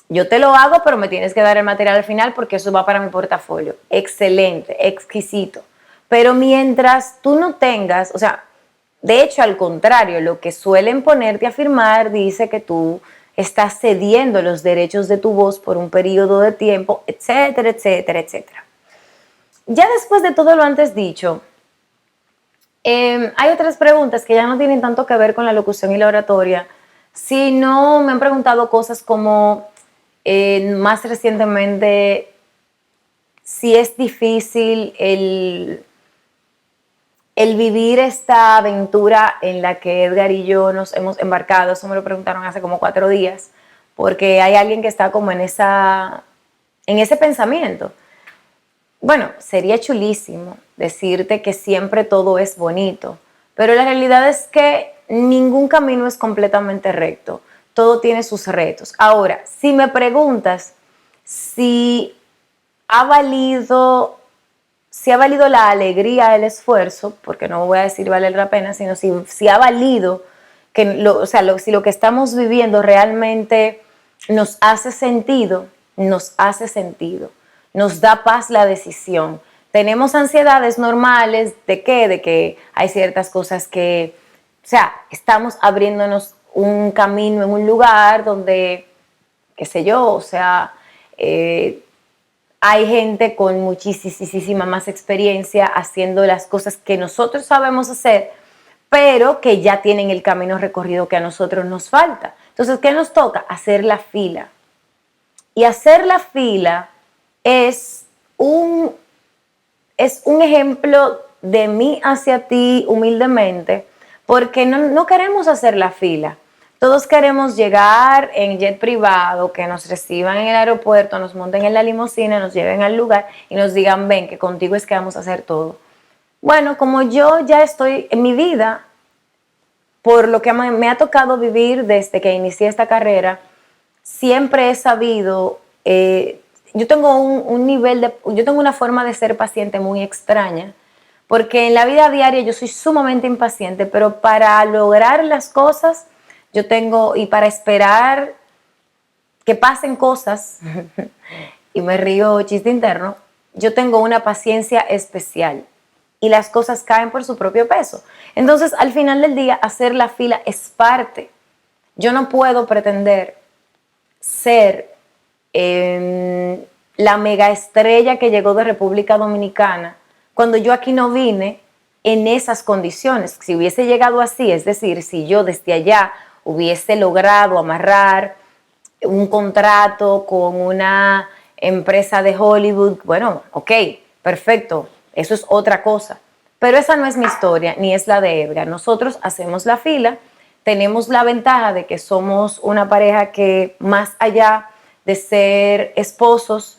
yo te lo hago, pero me tienes que dar el material al final porque eso va para mi portafolio. Excelente, exquisito. Pero mientras tú no tengas, o sea, de hecho, al contrario, lo que suelen ponerte a firmar dice que tú estás cediendo los derechos de tu voz por un periodo de tiempo, etcétera, etcétera, etcétera. Ya después de todo lo antes dicho, hay otras preguntas que ya no tienen tanto que ver con la locución y la oratoria, sino me han preguntado cosas como más recientemente si es difícil el vivir esta aventura en la que Edgar y yo nos hemos embarcado. Eso me lo preguntaron hace como 4 días, porque hay alguien que está como en ese pensamiento. Bueno, sería chulísimo decirte que siempre todo es bonito, pero la realidad es que ningún camino es completamente recto. Todo tiene sus retos. Ahora, si me preguntas si ha valido, si ha valido la alegría, el esfuerzo, porque no voy a decir valer la pena, sino si ha valido, si lo que estamos viviendo realmente nos hace sentido, nos hace sentido, nos da paz la decisión. Tenemos ansiedades normales de qué, de que hay ciertas cosas que, o sea, estamos abriéndonos un camino en un lugar donde, qué sé yo, o sea, hay gente con muchísima más experiencia haciendo las cosas que nosotros sabemos hacer, pero que ya tienen el camino recorrido que a nosotros nos falta. Entonces, ¿qué nos toca? Hacer la fila. Y hacer la fila es un, es un ejemplo de mí hacia ti humildemente, porque no queremos hacer la fila. Todos queremos llegar en jet privado, que nos reciban en el aeropuerto, nos monten en la limusina, nos lleven al lugar y nos digan, ven, que contigo es que vamos a hacer todo. Bueno, como yo ya estoy en mi vida, por lo que me ha tocado vivir desde que inicié esta carrera, siempre he sabido, yo tengo yo tengo una forma de ser paciente muy extraña, porque en la vida diaria yo soy sumamente impaciente, pero para lograr las cosas, y para esperar que pasen cosas, y me río chiste interno, yo tengo una paciencia especial y las cosas caen por su propio peso. Entonces, al final del día, hacer la fila es parte. Yo no puedo pretender ser la mega estrella que llegó de República Dominicana cuando yo aquí no vine en esas condiciones. Si hubiese llegado así, es decir, si yo desde allá hubiese logrado amarrar un contrato con una empresa de Hollywood, bueno, ok, perfecto, eso es otra cosa. Pero esa no es mi historia, ni es la de Edgar. Nosotros hacemos la fila, tenemos la ventaja de que somos una pareja que más allá de ser esposos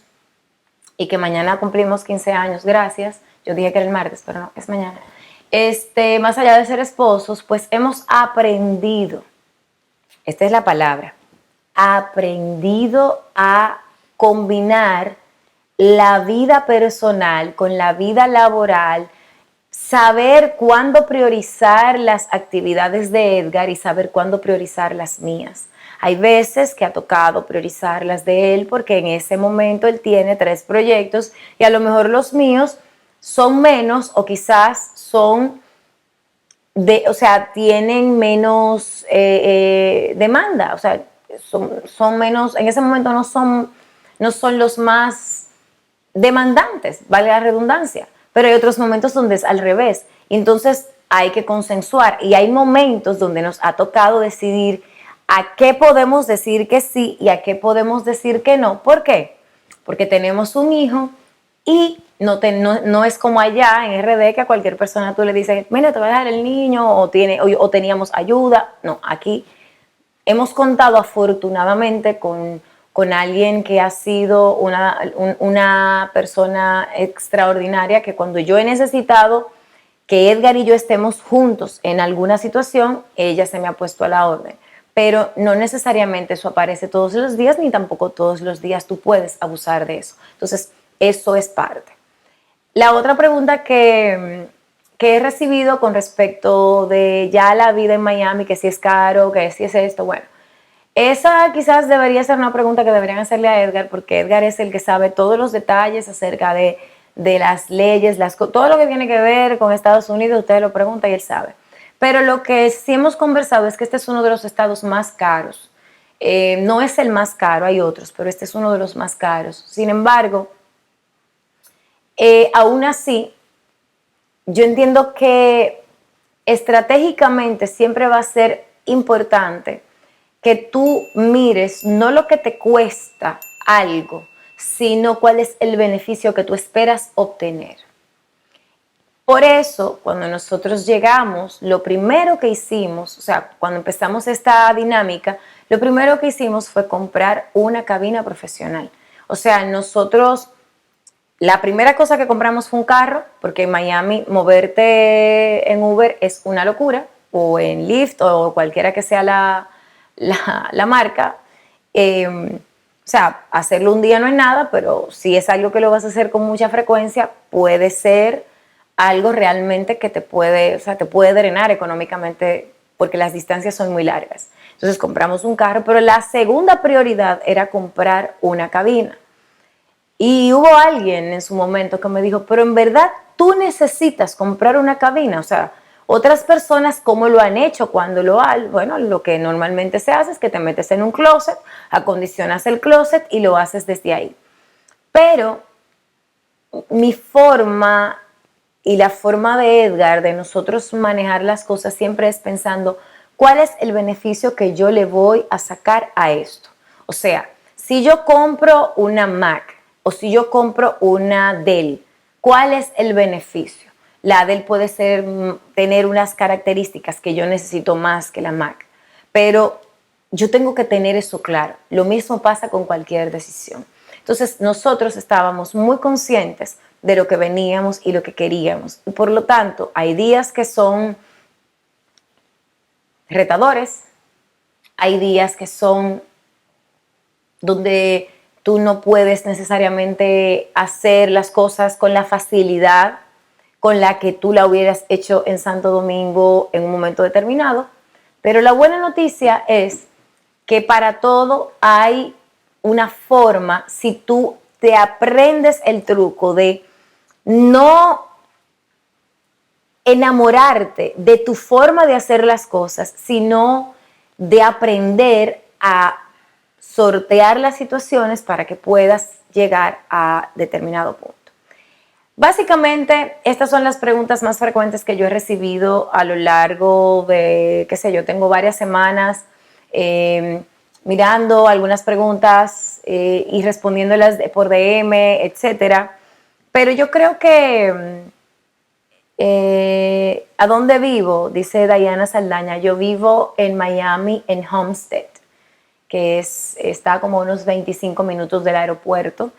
y que mañana cumplimos 15 años, gracias, yo dije que era el martes, pero no, es mañana. Más allá de ser esposos, pues hemos aprendido, esta es la palabra, aprendido a combinar la vida personal con la vida laboral, saber cuándo priorizar las actividades de Edgar y saber cuándo priorizar las mías. Hay veces que ha tocado priorizar las de él porque en ese momento él tiene 3 proyectos y a lo mejor los míos son menos o quizás o sea, tienen menos demanda, o sea, son menos, en ese momento no son los más demandantes, vale la redundancia, pero hay otros momentos donde es al revés. Entonces hay que consensuar y hay momentos donde nos ha tocado decidir a qué podemos decir que sí y a qué podemos decir que no. ¿Por qué? Porque tenemos un hijo y no es como allá en RD que a cualquier persona tú le dices, mira, te voy a dejar el niño o teníamos ayuda. No, aquí hemos contado afortunadamente con alguien que ha sido una persona extraordinaria, que cuando yo he necesitado que Edgar y yo estemos juntos en alguna situación, ella se me ha puesto a la orden. Pero no necesariamente eso aparece todos los días, ni tampoco todos los días tú puedes abusar de eso. Entonces, eso es parte. La otra pregunta que he recibido con respecto de ya la vida en Miami, que si es caro, que si es esto, bueno, esa quizás debería ser una pregunta que deberían hacerle a Edgar, porque Edgar es el que sabe todos los detalles acerca de las leyes, todo lo que tiene que ver con Estados Unidos, usted lo pregunta y él sabe. Pero lo que sí hemos conversado es que este es uno de los estados más caros. No es el más caro, hay otros, pero este es uno de los más caros. Sin embargo, aún así, yo entiendo que estratégicamente siempre va a ser importante que tú mires no lo que te cuesta algo, sino cuál es el beneficio que tú esperas obtener. Por eso, cuando nosotros llegamos, lo primero que hicimos, o sea, cuando empezamos esta dinámica, lo primero que hicimos fue comprar una cabina profesional. O sea, nosotros, la primera cosa que compramos fue un carro, porque en Miami moverte en Uber es una locura, o en Lyft, o cualquiera que sea la marca. O sea, hacerlo un día no es nada, pero si es algo que lo vas a hacer con mucha frecuencia, puede ser algo realmente que te puede, o sea, te puede drenar económicamente porque las distancias son muy largas. Entonces compramos un carro, pero la segunda prioridad era comprar una cabina. Y hubo alguien en su momento que me dijo, pero en verdad tú necesitas comprar una cabina. O sea, otras personas, ¿cómo lo han hecho cuando lo han? Bueno, lo que normalmente se hace es que te metes en un closet, acondicionas el closet y lo haces desde ahí. Pero mi forma y la forma de Edgar de nosotros manejar las cosas siempre es pensando cuál es el beneficio que yo le voy a sacar a esto. O sea, si yo compro una Mac o si yo compro una Dell, ¿cuál es el beneficio? La Dell puede ser tener unas características que yo necesito más que la Mac, pero yo tengo que tener eso claro. Lo mismo pasa con cualquier decisión. Entonces nosotros estábamos muy conscientes de lo que veníamos y lo que queríamos. Y por lo tanto, hay días que son retadores, hay días que son donde tú no puedes necesariamente hacer las cosas con la facilidad con la que tú la hubieras hecho en Santo Domingo en un momento determinado. Pero la buena noticia es que para todo hay una forma, si tú te aprendes el truco de no enamorarte de tu forma de hacer las cosas, sino de aprender a sortear las situaciones para que puedas llegar a determinado punto. Básicamente, estas son las preguntas más frecuentes que yo he recibido a lo largo de, qué sé yo, tengo varias semanas mirando algunas preguntas y respondiéndolas por DM, etcétera. Pero yo creo que ¿a dónde vivo? Dice Diana Saldaña. Yo vivo en Miami, en Homestead, que está como a unos 25 minutos del aeropuerto.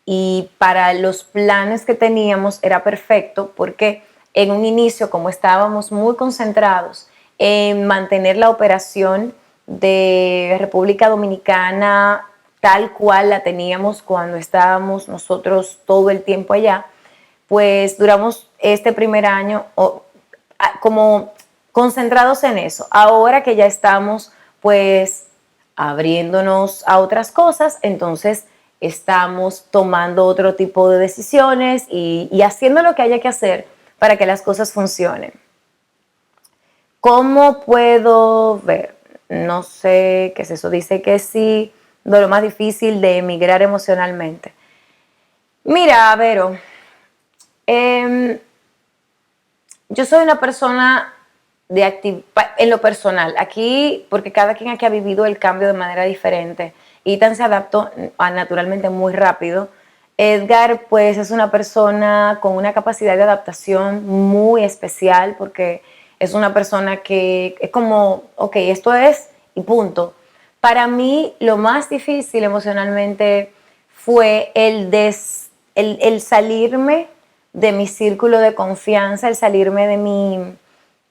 Y para los planes que teníamos era perfecto porque en un inicio, como estábamos muy concentrados en mantener la operación de República Dominicana tal cual la teníamos cuando estábamos nosotros todo el tiempo allá, pues duramos este primer año como concentrados en eso. Ahora que ya estamos pues abriéndonos a otras cosas, entonces estamos tomando otro tipo de decisiones y haciendo lo que haya que hacer para que las cosas funcionen. ¿Cómo puedo ver? No sé qué es eso. Dice que sí, de lo más difícil de emigrar emocionalmente. Mira, Vero, yo soy una persona en lo personal, aquí, porque cada quien aquí ha vivido el cambio de manera diferente. Ethan se adaptó naturalmente muy rápido. Edgar, pues, es una persona con una capacidad de adaptación muy especial porque es una persona que es como, ok, esto es, y punto. Para mí lo más difícil emocionalmente fue el salirme de mi círculo de confianza, el salirme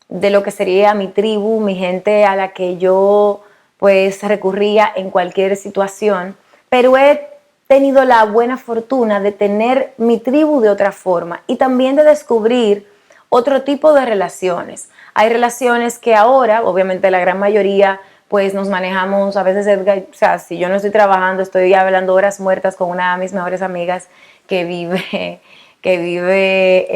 de lo que sería mi tribu, mi gente a la que yo pues recurría en cualquier situación, pero he tenido la buena fortuna de tener mi tribu de otra forma y también de descubrir otro tipo de relaciones. Hay relaciones que ahora, obviamente la gran mayoría, pues nos manejamos, a veces, o sea, si yo no estoy trabajando, estoy hablando horas muertas con una de mis mejores amigas que vive, que vive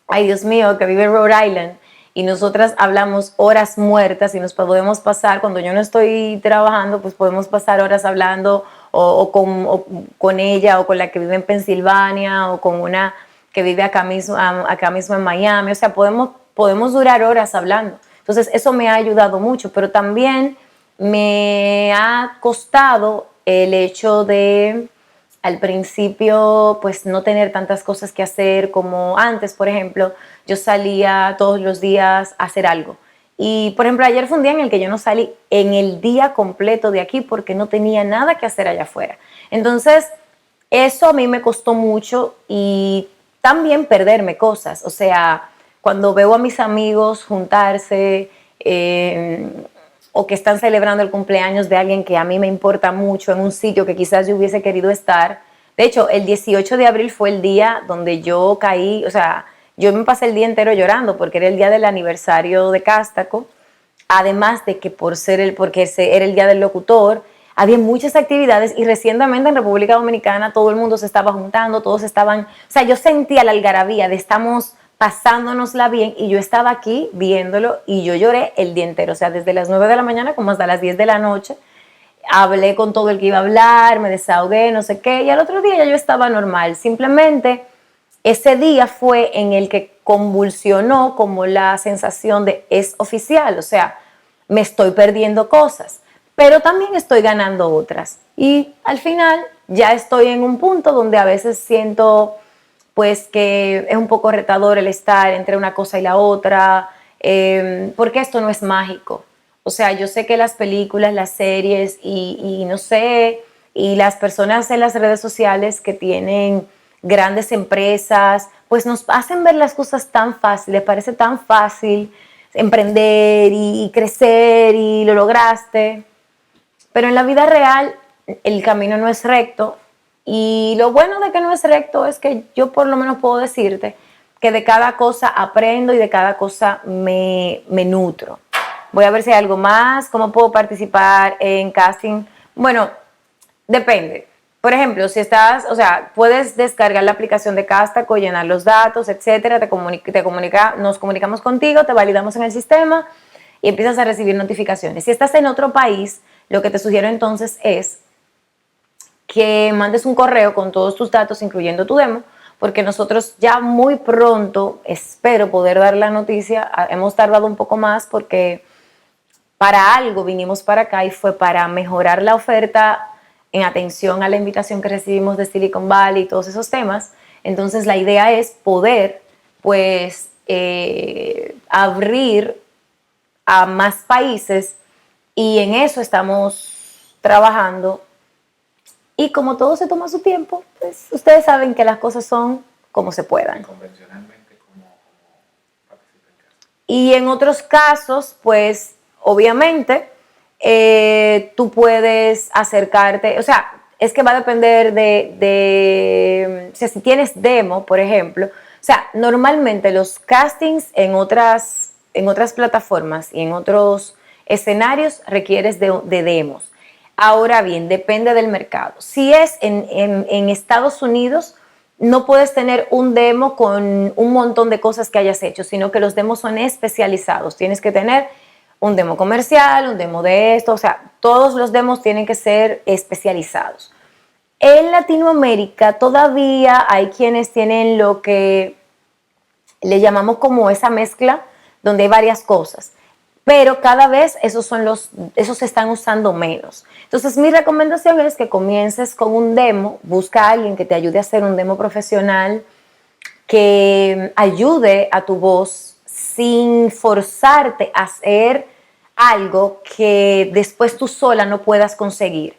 ay Dios mío, que vive en Rhode Island, y nosotras hablamos horas muertas y nos podemos pasar, cuando yo no estoy trabajando, pues podemos pasar horas hablando o con ella o con la que vive en Pensilvania o con una que vive acá mismo en Miami, o sea, podemos durar horas hablando. Entonces eso me ha ayudado mucho, pero también me ha costado el hecho de al principio pues no tener tantas cosas que hacer como antes. Por ejemplo, yo salía todos los días a hacer algo. Y por ejemplo, ayer fue un día en el que yo no salí en el día completo de aquí porque no tenía nada que hacer allá afuera. Entonces, eso a mí me costó mucho y también perderme cosas. O sea, cuando veo a mis amigos juntarse, o que están celebrando el cumpleaños de alguien que a mí me importa mucho en un sitio que quizás yo hubiese querido estar. De hecho, el 18 de abril fue el día donde yo caí, o sea, yo me pasé el día entero llorando porque era el día del aniversario de Cástaco, además de que porque era el día del locutor, había muchas actividades y recientemente en República Dominicana todo el mundo se estaba juntando, todos estaban, o sea, yo sentía la algarabía de estamos pasándonosla bien y yo estaba aquí viéndolo y yo lloré el día entero, o sea, desde las 9 de la mañana como hasta las 10 de la noche, hablé con todo el que iba a hablar, me desahogué, no sé qué, y al otro día ya yo estaba normal, simplemente ese día fue en el que convulsionó como la sensación de es oficial, o sea, me estoy perdiendo cosas, pero también estoy ganando otras y al final ya estoy en un punto donde a veces siento pues que es un poco retador el estar entre una cosa y la otra, porque esto no es mágico. O sea, yo sé que las películas, las series y no sé, y las personas en las redes sociales que tienen grandes empresas, pues nos hacen ver las cosas tan fáciles, parece tan fácil emprender y crecer y lo lograste, pero en la vida real el camino no es recto y lo bueno de que no es recto es que yo por lo menos puedo decirte que de cada cosa aprendo y de cada cosa me nutro. Voy a ver si hay algo más, cómo puedo participar en casting. Bueno, depende. Por ejemplo, si estás, o sea, puedes descargar la aplicación de Castaco, llenar los datos, etcétera, nos comunicamos contigo, te validamos en el sistema y empiezas a recibir notificaciones. Si estás en otro país, lo que te sugiero entonces es que mandes un correo con todos tus datos, incluyendo tu demo, porque nosotros ya muy pronto, espero poder dar la noticia, hemos tardado un poco más porque para algo vinimos para acá y fue para mejorar la oferta en atención a la invitación que recibimos de Silicon Valley y todos esos temas. Entonces la idea es poder pues abrir a más países y en eso estamos trabajando. Y como todo se toma su tiempo, pues ustedes saben que las cosas son como se puedan. Convencionalmente, como participa en casa. Y en otros casos, pues obviamente tú puedes acercarte, o sea, es que va a depender o sea, si tienes demo, por ejemplo, o sea, normalmente los castings en otras plataformas y en otros escenarios requieres de demos. Ahora bien, depende del mercado. Si es en Estados Unidos, no puedes tener un demo con un montón de cosas que hayas hecho, sino que los demos son especializados. Tienes que tener un demo comercial, un demo de esto, o sea, todos los demos tienen que ser especializados. En Latinoamérica todavía hay quienes tienen lo que le llamamos como esa mezcla, donde hay varias cosas, pero cada vez esos se están usando menos. Entonces mi recomendación es que comiences con un demo, busca a alguien que te ayude a hacer un demo profesional, que ayude a tu voz sin forzarte a algo que después tú sola no puedas conseguir,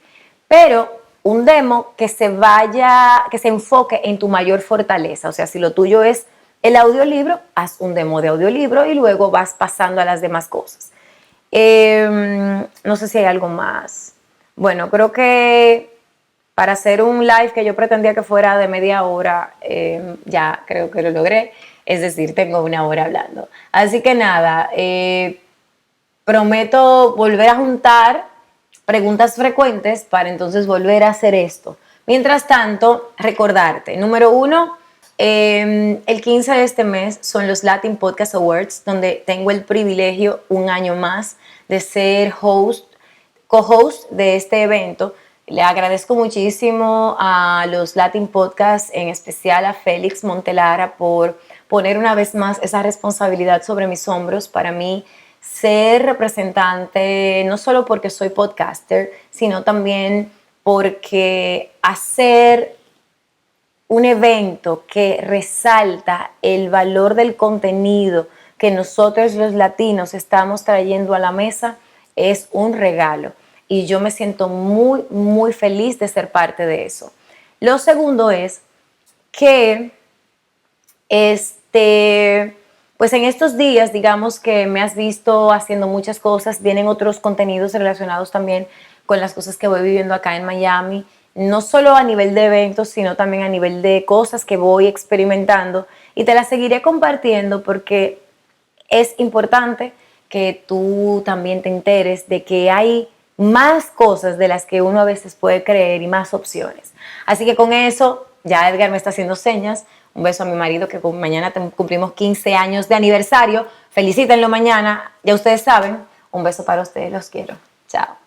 pero un demo que se enfoque en tu mayor fortaleza. O sea, si lo tuyo es el audiolibro, haz un demo de audiolibro y luego vas pasando a las demás cosas. No sé si hay algo más. Bueno, creo que para hacer un live que yo pretendía que fuera de media hora, ya creo que lo logré. Es decir, tengo una hora hablando. Así que nada, prometo volver a juntar preguntas frecuentes para entonces volver a hacer esto. Mientras tanto, recordarte, número 1, el 15 de este mes son los Latin Podcast Awards, donde tengo el privilegio un año más de ser co-host de este evento. Le agradezco muchísimo a los Latin Podcasts, en especial a Félix Montelara, por poner una vez más esa responsabilidad sobre mis hombros. Para mí, ser representante, no solo porque soy podcaster, sino también porque hacer un evento que resalta el valor del contenido que nosotros los latinos estamos trayendo a la mesa es un regalo. Y yo me siento muy, muy feliz de ser parte de eso. Lo segundo es que pues en estos días, digamos que me has visto haciendo muchas cosas, vienen otros contenidos relacionados también con las cosas que voy viviendo acá en Miami, no solo a nivel de eventos, sino también a nivel de cosas que voy experimentando, y te las seguiré compartiendo porque es importante que tú también te enteres de que hay más cosas de las que uno a veces puede creer y más opciones. Así que con eso, ya Edgar me está haciendo señas. Un beso a mi marido, que mañana cumplimos 15 años de aniversario. Felicítenlo mañana, ya ustedes saben. Un beso para ustedes, los quiero. Chao.